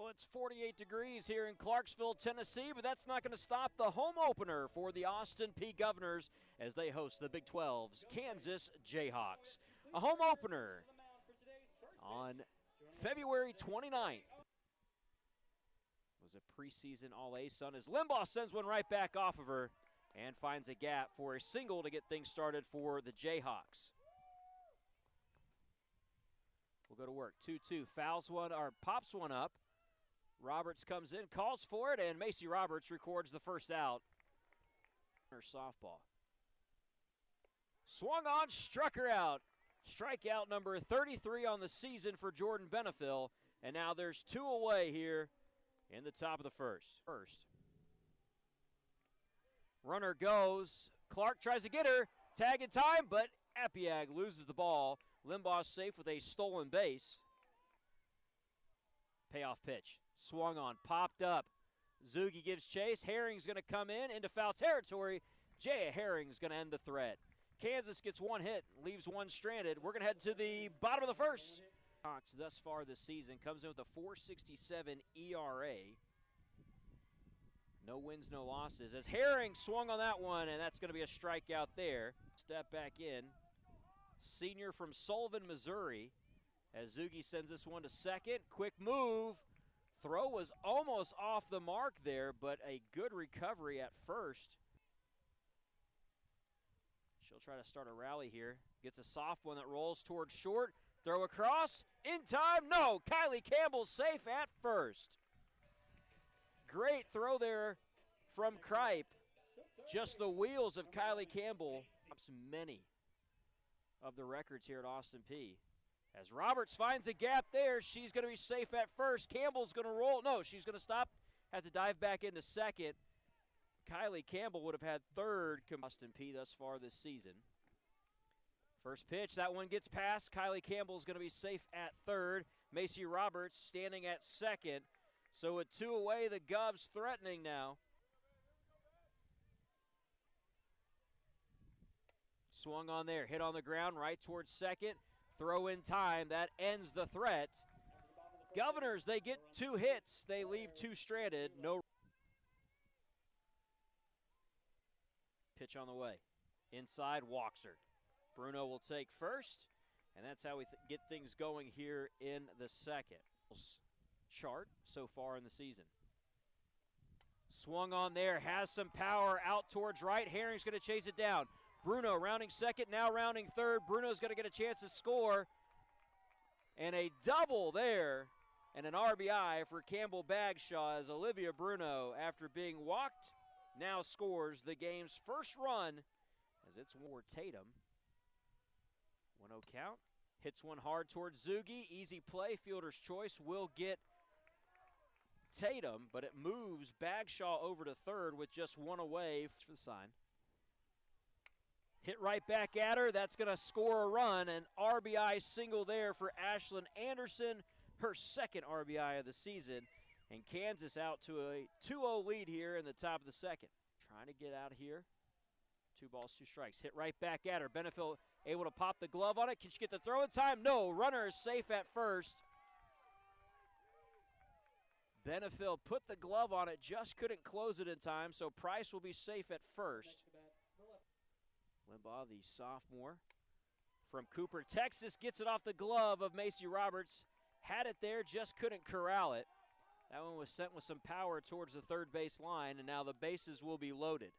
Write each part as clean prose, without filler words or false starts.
Well, it's 48 degrees here in Clarksville, Tennessee, but that's not going to stop the home opener for the Austin Peay Governors as they host the Big 12's Kansas Jayhawks. A home opener on February 29th. Was a preseason All-A Sun as Limbaugh sends one right back off of her and finds a gap for a single to get things started for the Jayhawks. We'll go to work. 2-2, fouls one, or pops one up. Roberts comes in, calls for it, and Macy Roberts records the first out. Her softball. Swung on, struck her out. Strikeout number 33 on the season for Jordan Benefill, and now there's two away here in the top of the first. Runner goes. Clark tries to get her. Tag in time, but Appiag loses the ball. Limbaugh safe with a stolen base. Payoff pitch. Swung on, popped up. Zugi gives chase. Herring's going to come in into foul territory. Jaya Herring's going to end the threat. Kansas gets one hit, leaves one stranded. We're going to head to the bottom of the first. Thus far this season comes in with a 4.67 ERA. No wins, no losses. As Herring swung on that one, and that's going to be a strikeout there. Step back in. Senior from Sullivan, Missouri. As Zugi sends this one to second. Quick move. Throw was almost off the mark there, but a good recovery at first. She'll try to start a rally here. Gets a soft one that rolls towards short. Throw across. In time. No. Kylie Campbell safe at first. Great throw there from Kripe. Just the wheels of Kylie Campbell. Many of the records here at Austin Peay. As Roberts finds a gap there, she's going to be safe at first. Campbell's going to roll. No, she's going to stop. Have to dive back into second. Kylie Campbell would have had third. Austin Peay thus far this season. First pitch, that one gets past. Kylie Campbell's going to be safe at third. Macy Roberts standing at second. So with two away, the Govs threatening now. Swung on there, hit on the ground, right towards second. Throw in time, that ends the threat. Governors, they get two hits. They leave two stranded. No pitch on the way. Inside, walks her. Bruno will take first, and that's how we get things going here in the second. Chart so far in the season. Swung on there, has some power out towards right. Herring's going to chase it down. Bruno rounding second, now rounding third. Bruno's going to get a chance to score. And a double there, and an RBI for Campbell Bagshaw as Olivia Bruno, after being walked, now scores the game's first run as it's Ward Tatum. 1-0 count. Hits one hard towards Zugi. Easy play. Fielder's choice will get Tatum, but it moves Bagshaw over to third with just one away for the sign. Hit right back at her. That's going to score a run. An RBI single there for Ashlyn Anderson, her second RBI of the season. And Kansas out to a 2-0 lead here in the top of the second. Trying to get out here. 2 balls, 2 strikes. Hit right back at her. Benefill able to pop the glove on it. Can she get the throw in time? No. Runner is safe at first. Benefill put the glove on it, just couldn't close it in time, so Price will be safe at first. Limbaugh, the sophomore from Cooper, Texas, gets it off the glove of Macy Roberts. Had it there, just couldn't corral it. That one was sent with some power towards the third base line, and now the bases will be loaded.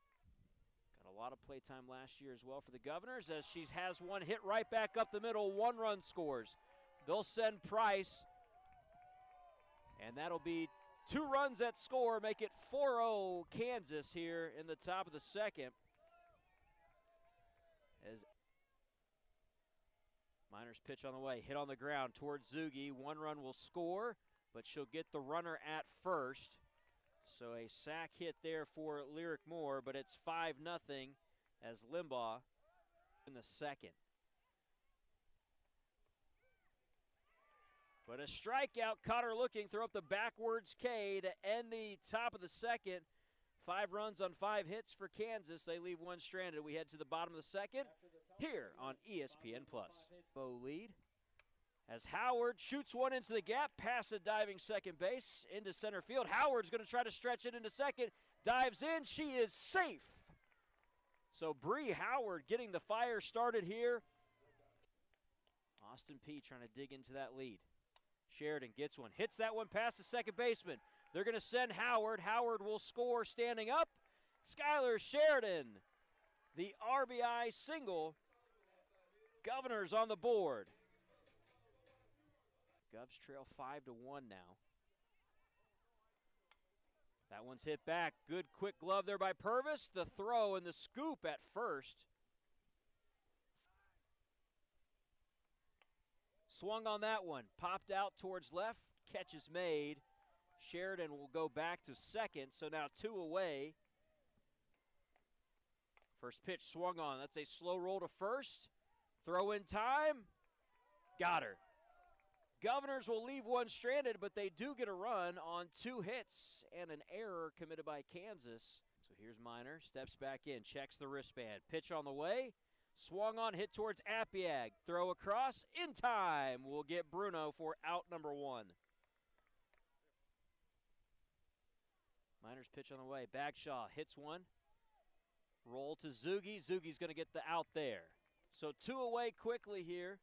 Got a lot of playtime last year as well for the Governors, as she has one hit right back up the middle. 1 run scores. They'll send Price, and that'll be 2 runs that score, make it 4-0 Kansas here in the top of the second. As Miners pitch on the way, hit on the ground towards Zugi. 1 run will score, but she'll get the runner at first. So a sac hit there for Lyric Moore, but it's 5-0 as Limbaugh in the second. But a strikeout caught her looking, throw up the backwards K to end the top of the second. 5 runs on 5 hits for Kansas. They leave 1 stranded. We head to the bottom of the second here on ESPN+. Bow lead As Howard shoots one into the gap, past the diving second base, into center field. Howard's going to try to stretch it into second. Dives in. She is safe. So Bree Howard getting the fire started here. Austin Peay trying to dig into that lead. Sheridan gets one. Hits that one past the second baseman. They're going to send Howard. Howard will score standing up. Skylar Sheridan, the RBI single. Governors on the board. Govs trail 5-1 now. That one's hit back. Good quick glove there by Purvis. The throw and the scoop at first. Swung on that one. Popped out towards left. Catch is made. Sheridan will go back to second. So now 2 away. First pitch swung on. That's a slow roll to first. Throw in time. Got her. Governors will leave one stranded, but they do get a run on 2 hits and an error committed by Kansas. So here's Miner, steps back in, checks the wristband. Pitch on the way, swung on, hit towards Appiag. Throw across, in time. We'll get Bruno for out number 1. Miner's pitch on the way, Bagshaw hits one. Roll to Zugi. Zugi's going to get the out there. So 2 away quickly here.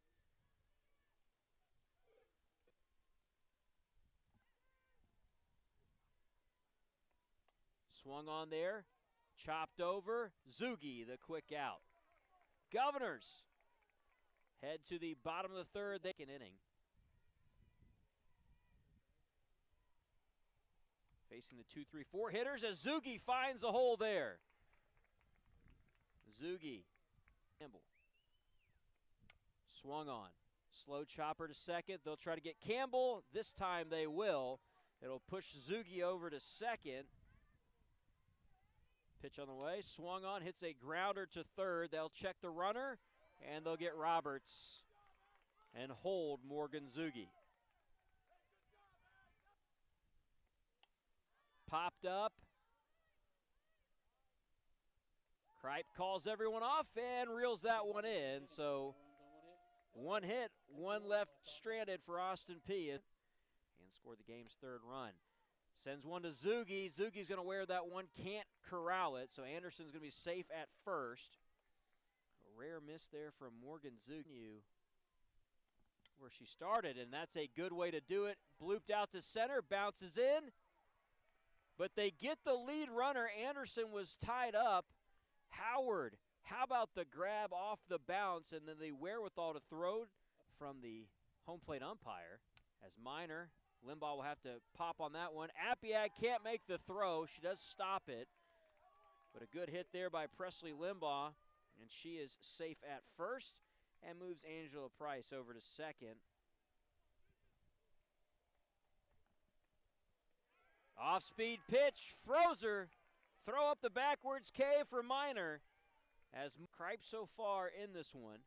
Swung on there, chopped over, Zugi the quick out. Governors head to the bottom of the third, they can inning. Facing the 2-3-4 hitters as Zugi finds a hole there. Zugi, Campbell, swung on. Slow chopper to second, they'll try to get Campbell. This time they will. It'll push Zugi over to second. Pitch on the way, swung on, hits a grounder to third. They'll check the runner, and they'll get Roberts and hold Morgan Zugi. Popped up. Kripe calls everyone off and reels that one in. So 1 hit, 1 left stranded for Austin Peay. And scored the game's 3rd run. Sends one to Zugi. Zugi's going to wear that one, can't corral it. So Anderson's going to be safe at first. A rare miss there from Morgan Zugi where she started, and that's a good way to do it. Blooped out to center, bounces in. But they get the lead runner. Anderson was tied up. Howard, how about the grab off the bounce and then the wherewithal to throw from the home plate umpire as Miner. Limbaugh will have to pop on that one. Appiag can't make the throw. She does stop it. But a good hit there by Presley Limbaugh. And she is safe at first and moves Angela Price over to second. Off-speed pitch. Frozer. Throw up the backwards K for Miner. As Kripe so far in this one.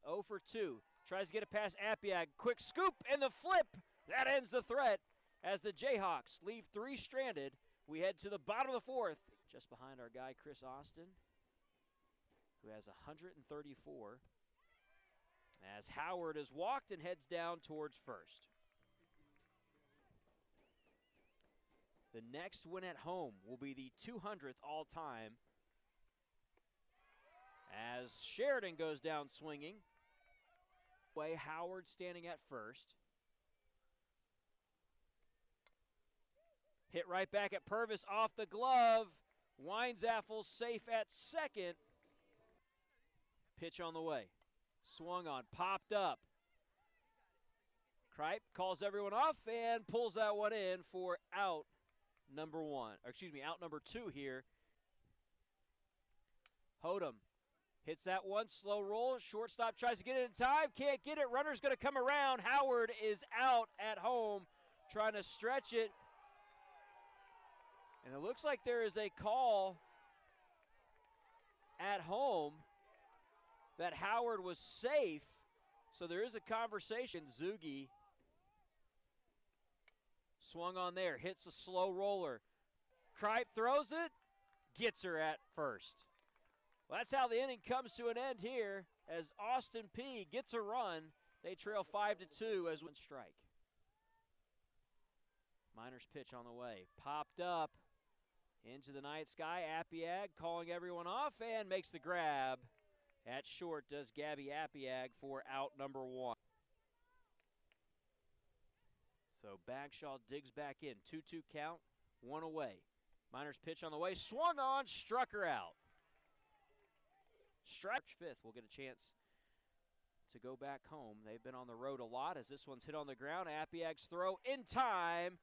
0 for 2. Tries to get it past Appiag. Quick scoop and the flip. That ends the threat as the Jayhawks leave 3 stranded. We head to the bottom of the 4th. Just behind our guy, Chris Austin, who has 134. As Howard is walked and heads down towards first. The next win at home will be the 200th all-time. As Sheridan goes down swinging. Howard standing at first. Hit right back at Purvis off the glove. Weinzaffel safe at second. Pitch on the way. Swung on, popped up. Kripe calls everyone off and pulls that one in for out number 1. Or excuse me, out number 2 here. Hodem. Hits that one, slow roll, shortstop tries to get it in time, can't get it, runner's going to come around. Howard is out at home, trying to stretch it. And it looks like there is a call at home that Howard was safe. So there is a conversation. Zugi swung on there, hits a slow roller. Kripe throws it, gets her at first. Well, that's how the inning comes to an end here as Austin Peay gets a run They trail 5-2 as one strike. Minor's pitch on the way. Popped up into the night sky. Appiag calling everyone off and makes the grab. At short does Gabby Appiag for out number 1. So Bagshaw digs back in. 2-2 count, 1 away. Minor's pitch on the way. Swung on, struck her out. Strike 5th will get a chance to go back home. They've been on the road a lot as this one's hit on the ground. Appiag's throw in time.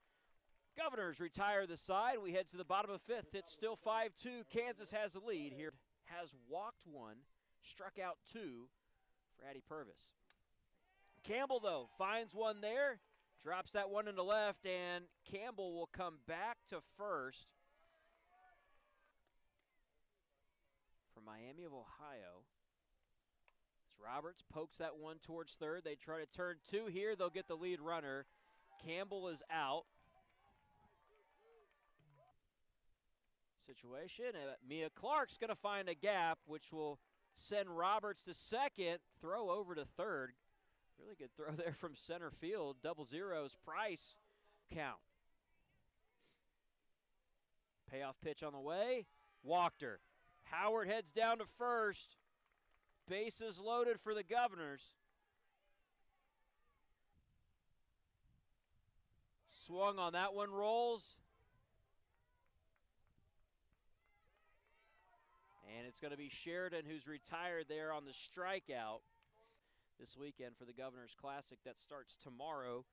Governors retire the side. We head to the bottom of 5th. It's still 5-2. Kansas has the lead here. Has walked 1, struck out 2 for Addie Purvis. Campbell, though, finds one there. Drops that one into left, and Campbell will come back to first from Miami of Ohio. As Roberts pokes that one towards third. They try to turn 2 here. They'll get the lead runner. Campbell is out. Situation. Mia Clark's going to find a gap, which will send Roberts to second. Throw over to third. Really good throw there from center field. Double zeros. Price count. Payoff pitch on the way. Walked her. Howard heads down to first. Bases loaded for the Governors. Swung on that one, rolls. And it's going to be Sheridan who's retired there on the strikeout this weekend for the Governors Classic that starts tomorrow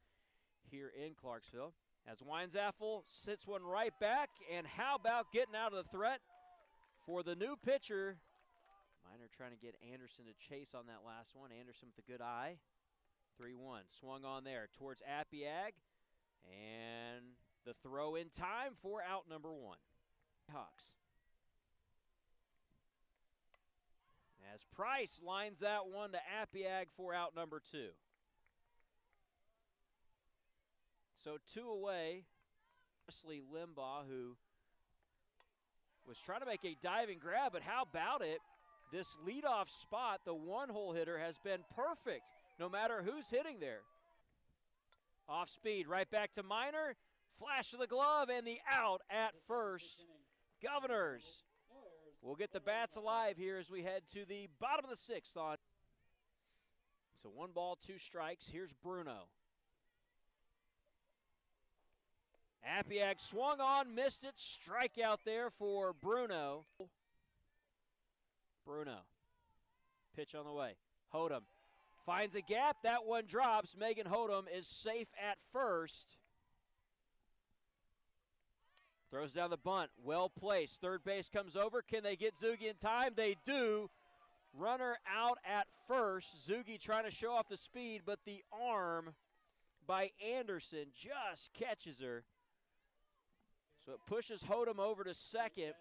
here in Clarksville. As Weinzaffel sits one right back, and how about getting out of the threat for the new pitcher? Minor trying to get Anderson to chase on that last one. Anderson with a good eye. 3-1. Swung on there towards Appiag. And the throw in time for out number 1. Hawks. As Price lines that one to Appiag for out number 2. So 2 away. Wesley Limbaugh, who was trying to make a diving grab, but how about it? This leadoff spot, the one-hole hitter, has been perfect, no matter who's hitting there. Off speed, right back to Minor. Flash of the glove, and the out at first. Governors will get the bats alive here as we head to the bottom of the 6th. So 1 ball, 2 strikes. Here's Bruno. Appiag swung on, missed it. Strikeout there for Bruno. Bruno. Pitch on the way. Hodem finds a gap. That one drops. Megan Hodem is safe at first. Throws down the bunt. Well placed. Third base comes over. Can they get Zugi in time? They do. Runner out at first. Zugi trying to show off the speed, but the arm by Anderson just catches her. So it pushes Hodem over to second.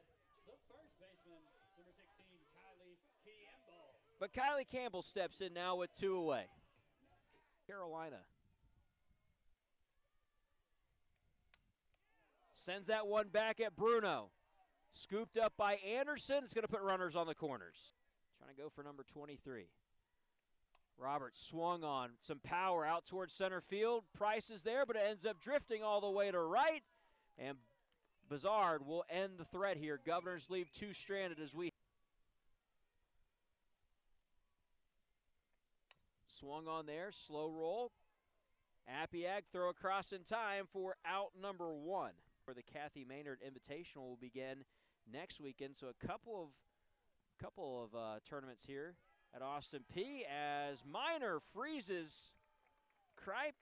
But Kylie Campbell steps in now with 2 away. Carolina sends that one back at Bruno. Scooped up by Anderson. It's going to put runners on the corners. Trying to go for number 23. Roberts swung on. Some power out towards center field. Price is there, but it ends up drifting all the way to right. And Bizard will end the threat here. Governors leave 2 stranded as we. Swung on there, slow roll. Appiag throw across in time for out number 1. For the Kathy Maynard Invitational will begin next weekend. So a couple of tournaments here at Austin Peay as Minor freezes Kripe.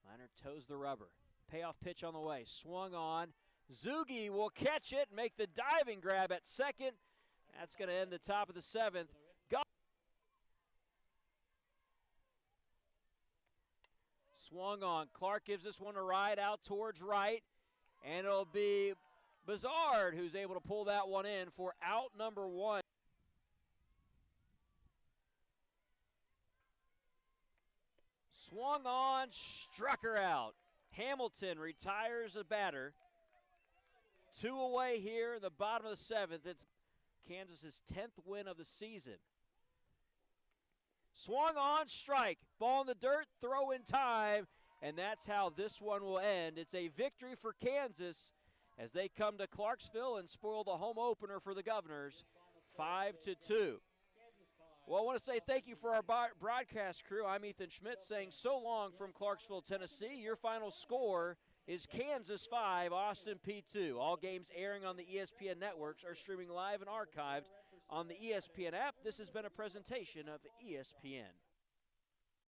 Minor toes the rubber. Payoff pitch on the way. Swung on. Zugi will catch it and make the diving grab at second. That's going to end the top of the 7th. Swung on. Clark gives this one a ride out towards right. And it'll be Bizard who's able to pull that one in for out number 1. Swung on, struck her out. Hamilton retires a batter. 2 away here in the bottom of the 7th. It's Kansas's 10th win of the season. Swung on, strike. Ball in the dirt, throw in time, and that's how this one will end. It's a victory for Kansas as they come to Clarksville and spoil the home opener for the Governors, 5-2. Well, I want to say thank you for our broadcast crew. I'm Ethan Schmidt saying so long from Clarksville, Tennessee. Your final score is Kansas 5, Austin Peay 2. All games airing on the ESPN networks are streaming live and archived on the ESPN app. This has been a presentation of ESPN.